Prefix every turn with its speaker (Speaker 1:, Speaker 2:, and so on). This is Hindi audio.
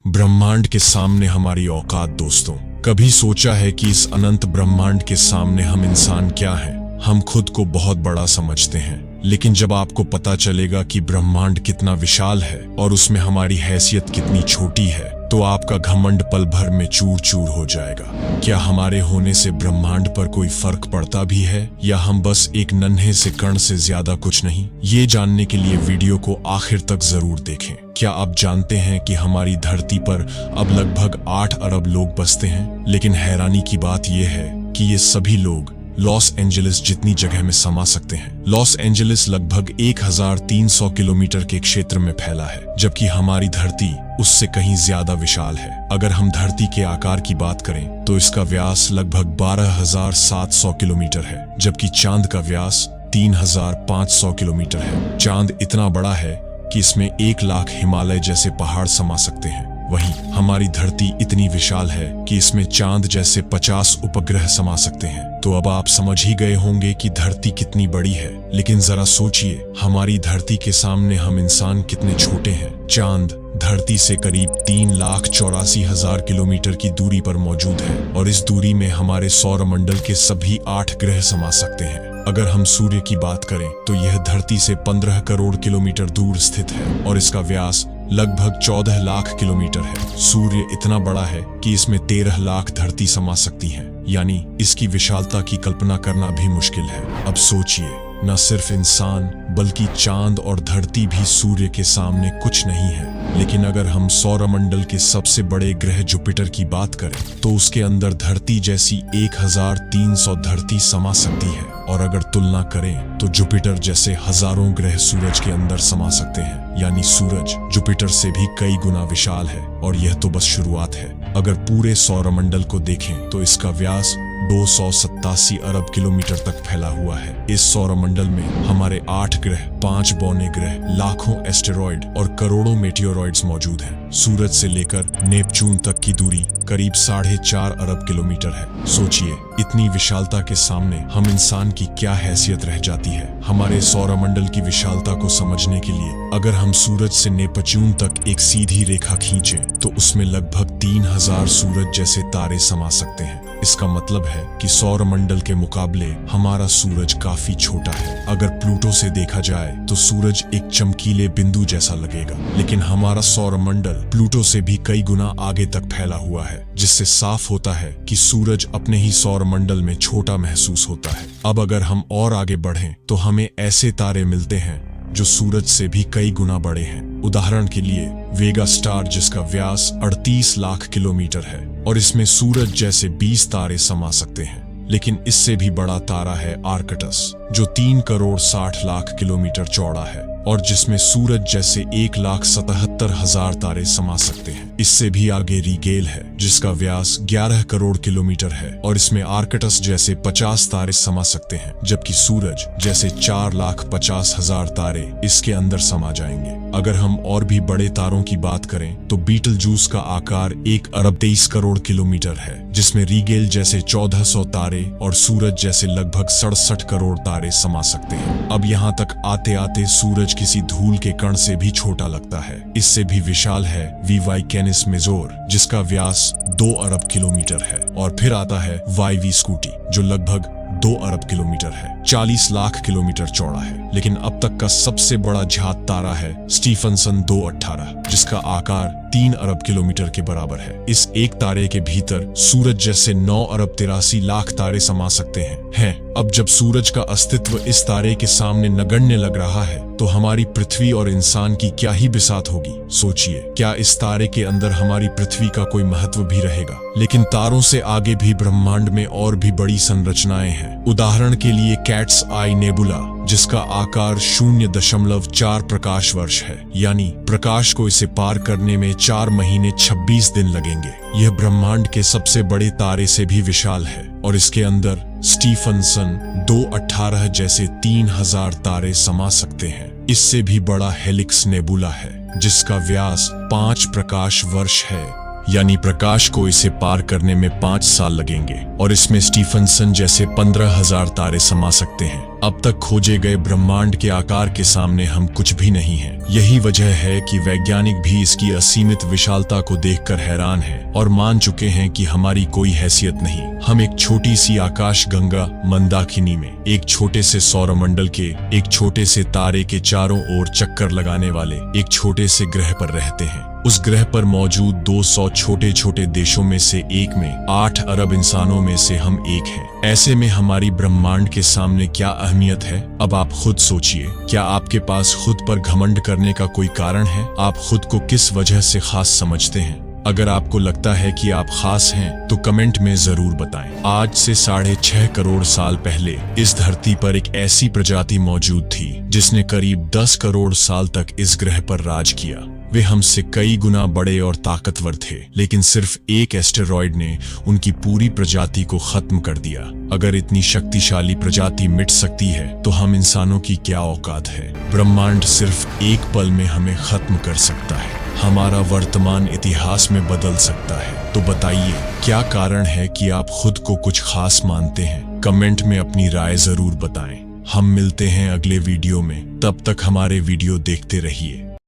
Speaker 1: ब्रह्मांड के सामने हमारी औकात। दोस्तों, कभी सोचा है कि इस अनंत ब्रह्मांड के सामने हम इंसान क्या हैं? हम खुद को बहुत बड़ा समझते हैं, लेकिन जब आपको पता चलेगा कि ब्रह्मांड कितना विशाल है और उसमें हमारी हैसियत कितनी छोटी है, तो आपका घमंड पल भर में चूर चूर हो जाएगा। क्या हमारे होने से ब्रह्मांड पर कोई फर्क पड़ता भी है, या हम बस एक नन्हे से कण से ज्यादा कुछ नहीं? ये जानने के लिए वीडियो को आखिर तक जरूर देखें। क्या आप जानते हैं कि हमारी धरती पर अब लगभग 8 अरब लोग बसते हैं? लेकिन हैरानी की बात यह है कि ये सभी लोग लॉस एंजलिस जितनी जगह में समा सकते हैं। लॉस एंजलिस लगभग 1300 किलोमीटर के क्षेत्र में फैला है, जबकि हमारी धरती उससे कहीं ज्यादा विशाल है। अगर हम धरती के आकार की बात करें तो इसका व्यास लगभग 12,700 किलोमीटर है, जबकि चांद का व्यास 3,500 किलोमीटर है। चांद इतना बड़ा है कि इसमें 1 लाख हिमालय जैसे पहाड़ समा सकते हैं। वहीं हमारी धरती इतनी विशाल है कि इसमें चांद जैसे 50 उपग्रह समा सकते हैं। तो अब आप समझ ही गए होंगे कि धरती कितनी बड़ी है। लेकिन जरा सोचिए, हमारी धरती के सामने हम इंसान कितने छोटे हैं। चांद धरती से करीब 3,84,000 किलोमीटर की दूरी पर मौजूद है, और इस दूरी में हमारे सौरमंडल के सभी 8 ग्रह समा सकते हैं। अगर हम सूर्य की बात करें तो यह धरती से 15 करोड़ किलोमीटर दूर स्थित है, और इसका व्यास लगभग 14 लाख किलोमीटर है। सूर्य इतना बड़ा है कि इसमें 13 लाख धरती समा सकती है, यानी इसकी विशालता की कल्पना करना भी मुश्किल है। अब सोचिए, न सिर्फ इंसान बल्कि चांद और धरती भी सूर्य के सामने कुछ नहीं है। लेकिन अगर हम सौरमंडल के सबसे बड़े ग्रह जुपिटर की बात करें तो उसके अंदर धरती जैसी 1300 धरती समा सकती है, और अगर तुलना करें तो जुपिटर जैसे हजारों ग्रह सूरज के अंदर समा सकते हैं। यानी सूरज जुपिटर से भी कई गुना विशाल है, और यह तो बस शुरुआत है। अगर पूरे सौरमंडल को देखें तो इसका व्यास 287 अरब किलोमीटर तक फैला हुआ है। इस सौरमंडल में हमारे 8 ग्रह, 5 बौने ग्रह, लाखों एस्टेरॉयड और करोड़ों मेटियोरॉइड्स मौजूद हैं। सूरज से लेकर नेपच्यून तक की दूरी करीब 4.5 अरब किलोमीटर है। सोचिए, इतनी विशालता के सामने हम इंसान की क्या हैसियत रह जाती है। हमारे सौरमंडल की विशालता को समझने के लिए अगर हम सूरज से नेपच्यून तक एक सीधी रेखा खींचें तो उसमें लगभग 3000 सूरज जैसे तारे समा सकते हैं। इसका मतलब है कि सौरमंडल के मुकाबले हमारा सूरज काफी छोटा है। अगर प्लूटो से देखा जाए तो सूरज एक चमकीले बिंदु जैसा लगेगा, लेकिन हमारा सौरमंडल प्लूटो से भी कई गुना आगे तक फैला हुआ है, जिससे साफ होता है कि सूरज अपने ही सौरमंडल में छोटा महसूस होता है। अब अगर हम और आगे बढ़ें तो हमें ऐसे तारे मिलते हैं जो सूरज से भी कई गुना बड़े हैं। उदाहरण के लिए वेगा स्टार, जिसका व्यास 38 लाख किलोमीटर है, और इसमें सूरज जैसे 20 तारे समा सकते हैं। लेकिन इससे भी बड़ा तारा है आर्कटस, जो 3 करोड़ 60 लाख किलोमीटर चौड़ा है, और जिसमें सूरज जैसे 1,77,000 तारे समा सकते हैं। इससे भी आगे रीगेल है, जिसका व्यास 11 करोड़ किलोमीटर है, और इसमें आर्कटस जैसे 50 तारे समा सकते हैं, जबकि सूरज जैसे 4,50,000 तारे इसके अंदर समा जाएंगे। अगर हम और भी बड़े तारों की बात करें तो बीटल जूस का आकार 1 अरब 23 करोड़ किलोमीटर है, जिसमें रीगेल जैसे 1400 तारे और सूरज जैसे लगभग 67 करोड़ तारे समा सकते हैं। अब यहाँ तक आते आते सूरज किसी धूल के कण से भी छोटा लगता है। इससे भी विशाल है वीवाई कैनिस मेजोर, जिसका व्यास 2 अरब किलोमीटर है। और फिर आता है वाईवी स्कूटी, जो लगभग 2 अरब किलोमीटर है, 40 लाख किलोमीटर चौड़ा है। लेकिन अब तक का सबसे बड़ा ज्ञात तारा है स्टीफनसन 218, जिसका आकार 3 अरब किलोमीटर के बराबर है। इस एक तारे के भीतर सूरज जैसे 9 अरब 83 लाख तारे समा सकते हैं। अब जब सूरज का अस्तित्व इस तारे के सामने नगण्य लग रहा है तो हमारी पृथ्वी और इंसान की क्या ही बिसात होगी। सोचिए, क्या इस तारे के अंदर हमारी पृथ्वी का कोई महत्व भी रहेगा? लेकिन तारों से आगे भी ब्रह्मांड में और भी बड़ी संरचनाएं हैं। उदाहरण के लिए कैट्स आई नेबुला, जिसका आकार 0.4 प्रकाश वर्ष है, यानी प्रकाश को इसे पार करने में 4 महीने 26 दिन लगेंगे। यह ब्रह्मांड के सबसे बड़े तारे से भी विशाल है, और इसके अंदर स्टीफनसन 218 जैसे 3000 तारे समा सकते हैं। इससे भी बड़ा हेलिक्स नेबुला है, जिसका व्यास 5 प्रकाश वर्ष है, यानी प्रकाश को इसे पार करने में 5 साल लगेंगे और इसमें स्टीफनसन जैसे 15,000 तारे समा सकते हैं। अब तक खोजे गए ब्रह्मांड के आकार के सामने हम कुछ भी नहीं हैं। यही वजह है कि वैज्ञानिक भी इसकी असीमित विशालता को देखकर हैरान हैं और मान चुके हैं कि हमारी कोई हैसियत नहीं। हम एक छोटी सी आकाश गंगा मंदाकिनी में, एक छोटे से सौरमंडल के एक छोटे से तारे के चारों ओर चक्कर लगाने वाले एक छोटे से ग्रह पर रहते हैं। उस ग्रह पर मौजूद 200 छोटे छोटे देशों में से एक में 8 अरब इंसानों में से हम एक हैं। ऐसे में हमारी ब्रह्मांड के सामने क्या अहमियत है? अब आप खुद सोचिए, क्या आपके पास खुद पर घमंड करने का कोई कारण है? आप खुद को किस वजह से खास समझते हैं? अगर आपको लगता है कि आप खास हैं, तो कमेंट में जरूर बताएं। आज से 6.5 करोड़ साल पहले इस धरती पर एक ऐसी प्रजाति मौजूद थी जिसने करीब 10 करोड़ साल तक इस ग्रह पर राज किया। वे हमसे कई गुना बड़े और ताकतवर थे, लेकिन सिर्फ एक एस्टेरॉयड ने उनकी पूरी प्रजाति को खत्म कर दिया। अगर इतनी शक्तिशाली प्रजाति मिट सकती है, तो हम इंसानों की क्या औकात है? ब्रह्मांड सिर्फ एक पल में हमें खत्म कर सकता है, हमारा वर्तमान इतिहास में बदल सकता है। तो बताइए, क्या कारण है कि आप खुद को कुछ खास मानते हैं? कमेंट में अपनी राय जरूर बताएं। हम मिलते हैं अगले वीडियो में, तब तक हमारे वीडियो देखते रहिए।